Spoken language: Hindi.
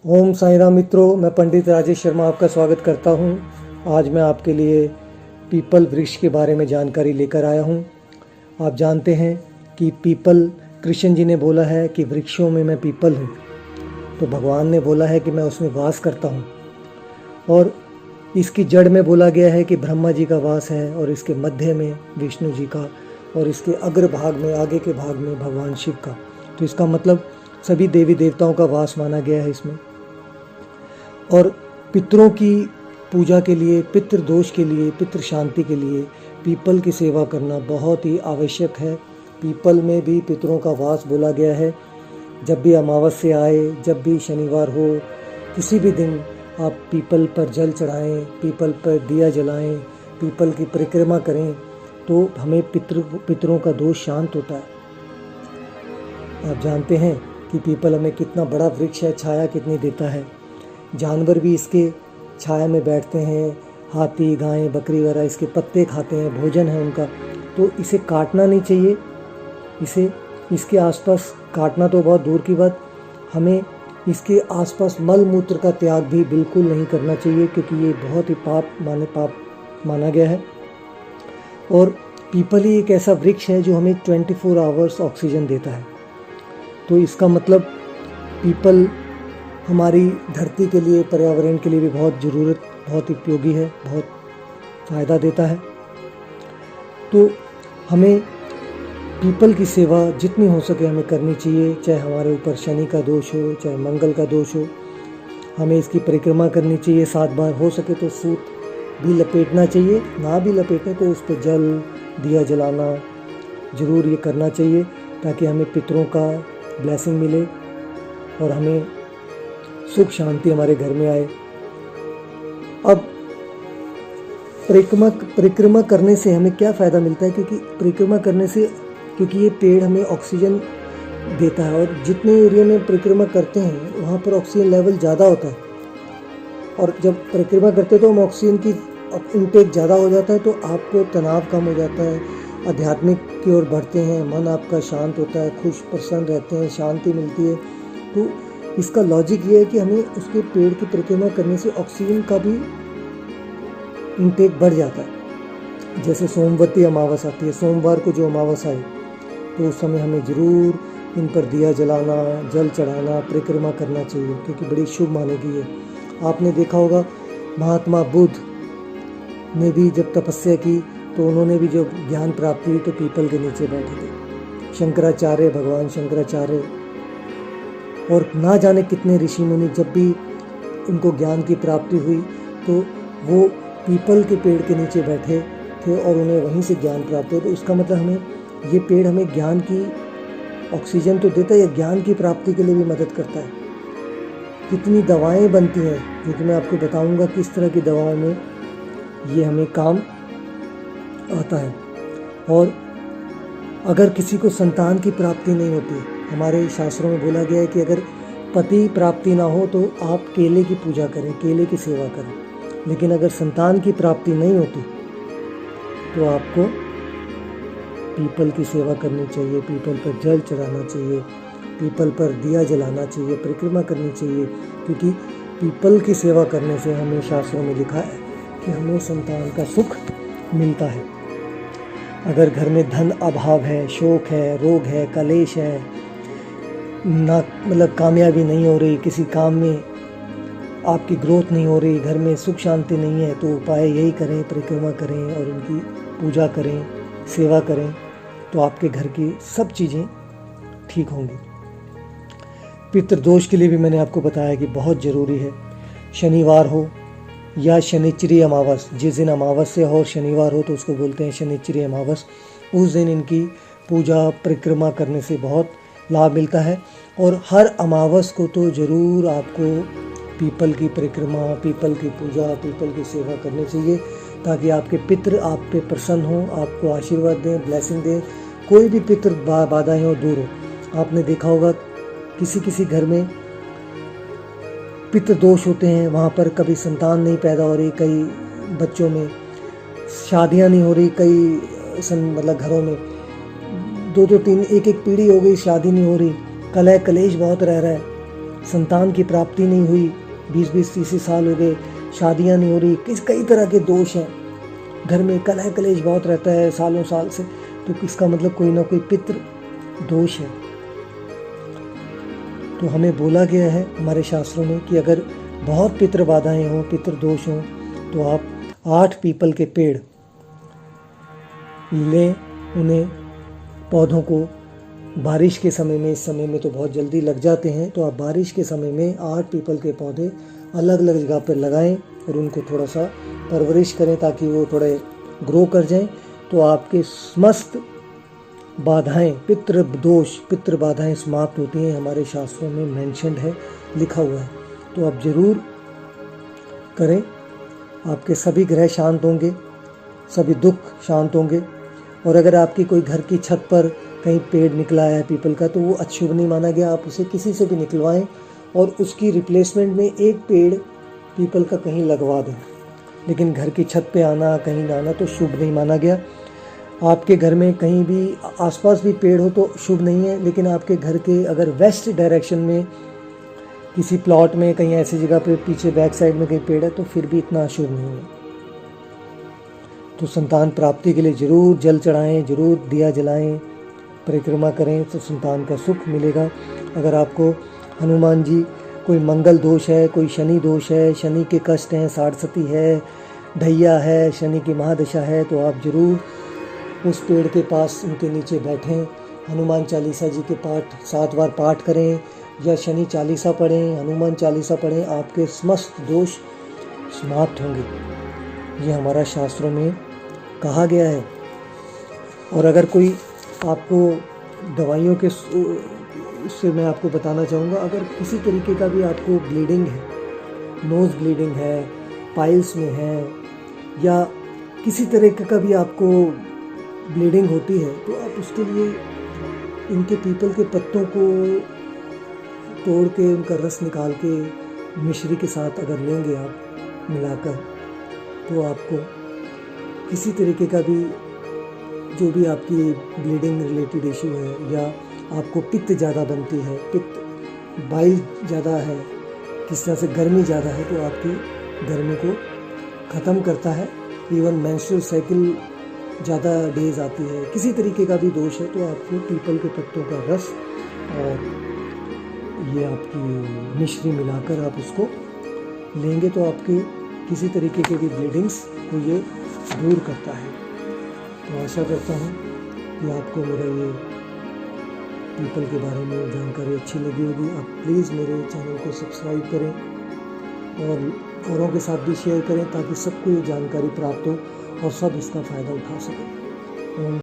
ओम साई राम मित्रों, मैं पंडित राजेश शर्मा आपका स्वागत करता हूं। आज मैं आपके लिए पीपल वृक्ष के बारे में जानकारी लेकर आया हूं। आप जानते हैं कि पीपल, कृष्ण जी ने बोला है कि वृक्षों में मैं पीपल हूं, तो भगवान ने बोला है कि मैं उसमें वास करता हूं। और इसकी जड़ में बोला गया है कि ब्रह्मा जी का वास है, और इसके मध्य में विष्णु जी का, और इसके अग्र भाग में, आगे के भाग में भगवान शिव का। तो इसका मतलब सभी देवी देवताओं का वास माना गया है इसमें। और पितरों की पूजा के लिए, पितृ दोष के लिए, पितृ शांति के लिए पीपल की सेवा करना बहुत ही आवश्यक है। पीपल में भी पितरों का वास बोला गया है। जब भी अमावस्या आए, जब भी शनिवार हो, किसी भी दिन आप पीपल पर जल चढ़ाएं, पीपल पर दिया जलाएं, पीपल की परिक्रमा करें, तो हमें पितरों का दोष शांत होता है। आप जानते हैं कि पीपल हमें कितना बड़ा वृक्ष है, छाया कितनी देता है। जानवर भी इसके छाया में बैठते हैं, हाथी, गाय, बकरी वगैरह इसके पत्ते खाते हैं, भोजन है उनका। तो इसे काटना नहीं चाहिए। इसके आसपास काटना तो बहुत दूर की बात, हमें इसके आसपास मल मूत्र का त्याग भी बिल्कुल नहीं करना चाहिए, क्योंकि ये बहुत ही पाप माना गया है। और पीपल ही एक ऐसा वृक्ष है जो हमें 24 आवर्स ऑक्सीजन देता है। तो इसका मतलब पीपल हमारी धरती के लिए, पर्यावरण के लिए भी बहुत उपयोगी है, बहुत फ़ायदा देता है। तो हमें पीपल की सेवा जितनी हो सके हमें करनी चाहिए, चाहे हमारे ऊपर शनि का दोष हो, चाहे मंगल का दोष हो। हमें इसकी परिक्रमा करनी चाहिए 7 बार। हो सके तो सूत भी लपेटना चाहिए, ना भी लपेटें तो उस पर जल, दिया जलाना ज़रूर ये करना चाहिए, ताकि हमें पितरों का ब्लेसिंग मिले और हमें सुख शांति हमारे घर में आए। अब परिक्रमा करने से हमें क्या फ़ायदा मिलता है? क्योंकि ये पेड़ हमें ऑक्सीजन देता है, और जितने एरिया में परिक्रमा करते हैं वहाँ पर ऑक्सीजन लेवल ज़्यादा होता है। और जब परिक्रमा करते हैं तो हम ऑक्सीजन की इनटेक ज़्यादा हो जाता है, तो आपको तनाव कम हो जाता है, आध्यात्मिक की ओर बढ़ते हैं, मन आपका शांत होता है, खुश प्रसन्न रहते हैं, शांति मिलती है। तो इसका लॉजिक ये है कि हमें उसके पेड़ की परिक्रमा करने से ऑक्सीजन का भी इंटेक बढ़ जाता है। जैसे सोमवती अमावस आती है, सोमवार को जो अमावस आए, तो उस समय हमें ज़रूर इन पर दिया जलाना, जल चढ़ाना, परिक्रमा करना चाहिए, क्योंकि बड़ी शुभ मानी गई है। आपने देखा होगा महात्मा बुद्ध ने भी जब तपस्या की तो उन्होंने भी जो ज्ञान प्राप्ति हुई तो पीपल के नीचे बैठे थे। शंकराचार्य, भगवान शंकराचार्य और ना जाने कितने ऋषि मुनि, जब भी उनको ज्ञान की प्राप्ति हुई तो वो पीपल के पेड़ के नीचे बैठे थे और उन्हें वहीं से ज्ञान प्राप्त हुआ। तो इसका मतलब ये पेड़ हमें ज्ञान की ऑक्सीजन तो देता है, या ज्ञान की प्राप्ति के लिए भी मदद करता है। कितनी दवाएं बनती हैं, जो कि मैं आपको बताऊंगा किस तरह की दवाओं में ये हमें काम आता है। और अगर किसी को संतान की प्राप्ति नहीं होती, हमारे शास्त्रों में बोला गया है कि अगर पति प्राप्ति ना हो तो आप केले की पूजा करें, केले की सेवा करें। लेकिन अगर संतान की प्राप्ति नहीं होती तो आपको पीपल की सेवा करनी चाहिए, पीपल पर जल चढ़ाना चाहिए, पीपल पर दिया जलाना चाहिए, परिक्रमा करनी चाहिए, क्योंकि पीपल की सेवा करने से हमें शास्त्रों में लिखा है कि हमें संतान का सुख मिलता है। अगर घर में धन अभाव है, शोक है, रोग है, कलेश है, ना मतलब कामयाबी नहीं हो रही, किसी काम में आपकी ग्रोथ नहीं हो रही, घर में सुख शांति नहीं है, तो उपाय यही करें, परिक्रमा करें और उनकी पूजा करें, सेवा करें, तो आपके घर की सब चीज़ें ठीक होंगी। पितृदोष के लिए भी मैंने आपको बताया कि बहुत ज़रूरी है। शनिवार हो या शनिचरी अमावस, जिस दिन अमावस्या हो और शनिवार हो तो उसको बोलते हैं शनिचरी अमावस, उस दिन इनकी पूजा परिक्रमा करने से बहुत लाभ मिलता है। और हर अमावस को तो ज़रूर आपको पीपल की परिक्रमा, पीपल की पूजा, पीपल की सेवा करनी चाहिए, ताकि आपके पितृ आप पे प्रसन्न हों, आपको आशीर्वाद दें, ब्लेसिंग दें। कोई भी पितृ बाधाएं हो, दूर हो। आपने देखा होगा किसी घर में पितृ दोष होते हैं, वहाँ पर कभी संतान नहीं पैदा हो रही, कई बच्चों में शादियाँ नहीं हो रही, कई घरों में 2-2, 3, एक पीढ़ी हो गई शादी नहीं हो रही, कलह कलेश बहुत रह रहा है। संतान की प्राप्ति नहीं हुई, 20-20, 30 साल हो गए, शादियां नहीं हो रही, कई तरह के दोष हैं, घर में कलह कलेश बहुत रहता है सालों साल से, तो इसका मतलब कोई ना कोई पितृ दोष है। तो हमें बोला गया है हमारे शास्त्रों में कि अगर बहुत पितृ बाधाएं हों, पितृ दोष हों, तो आप 8 पीपल के पेड़ लें, उन्हें पौधों को बारिश के समय में, इस समय में तो बहुत जल्दी लग जाते हैं, तो आप बारिश के समय में 8 पीपल के पौधे अलग अलग जगह पर लगाएं और उनको थोड़ा सा परवरिश करें ताकि वो थोड़े ग्रो कर जाएं। तो आपके समस्त बाधाएं, पितृ दोष, पितृ बाधाएं समाप्त होती हैं। हमारे शास्त्रों में मेंशन्ड है, लिखा हुआ है, तो आप जरूर करें। आपके सभी ग्रह शांत होंगे, सभी दुख शांत होंगे। और अगर आपकी कोई घर की छत पर कहीं पेड़ निकला है पीपल का, तो वो अशुभ नहीं माना गया। आप उसे किसी से भी निकलवाएं और उसकी रिप्लेसमेंट में एक पेड़ पीपल का कहीं लगवा दें, लेकिन घर की छत पे आना, कहीं आना तो शुभ नहीं माना गया। आपके घर में कहीं भी आसपास भी पेड़ हो तो शुभ नहीं है, लेकिन आपके घर के अगर वेस्ट डायरेक्शन में किसी प्लॉट में कहीं ऐसी जगह पे पीछे बैक साइड में कहीं पेड़ है तो फिर भी इतना अशुभ नहीं है। तो संतान प्राप्ति के लिए जरूर जल चढ़ाएं, जरूर दिया जलाएं, परिक्रमा करें तो संतान का सुख मिलेगा। अगर आपको हनुमान जी कोई मंगल दोष है, कोई शनि दोष है, शनि के कष्ट हैं, साढ़सती है, ढैया है, शनि की महादशा है, तो आप जरूर उस पेड़ के पास उनके नीचे बैठें, हनुमान चालीसा जी के पाठ 7 बार पाठ करें या शनि चालीसा पढ़ें, हनुमान चालीसा पढ़ें, आपके समस्त दोष समाप्त होंगे। ये हमारा शास्त्रों में कहा गया है। और अगर कोई आपको दवाइयों के उससे मैं आपको बताना चाहूँगा, अगर किसी तरीके का भी आपको ब्लीडिंग है, नोज़ ब्लीडिंग है, पाइल्स में है, या किसी तरीके का भी आपको ब्लीडिंग होती है, तो आप उसके लिए इनके पीपल के पत्तों को तोड़ के उनका रस निकाल के मिश्री के साथ अगर लेंगे आप मिलाकर, तो आपको किसी तरीके का भी जो भी आपकी ब्लीडिंग रिलेटेड इशू है, या आपको पित्त ज़्यादा बनती है, पित्त बाइल ज़्यादा है, किस तरह से गर्मी ज़्यादा है, तो आपकी गर्मी को ख़त्म करता है। इवन मेंस्ट्रुअल साइकिल ज़्यादा डेज आती है, किसी तरीके का भी दोष है, तो आपको पीपल के पत्तों का रस और ये आपकी मिश्री मिलाकर आप उसको लेंगे तो आपके किसी तरीके के भी ब्लीडिंग्स को ये दूर करता है। तो आशा करता हूँ कि आपको मेरा ये पीपल के बारे में जानकारी अच्छी लगी होगी। आप प्लीज़ मेरे चैनल को सब्सक्राइब करें और औरों के साथ भी शेयर करें ताकि सबको ये जानकारी प्राप्त हो और सब इसका फ़ायदा उठा सकें।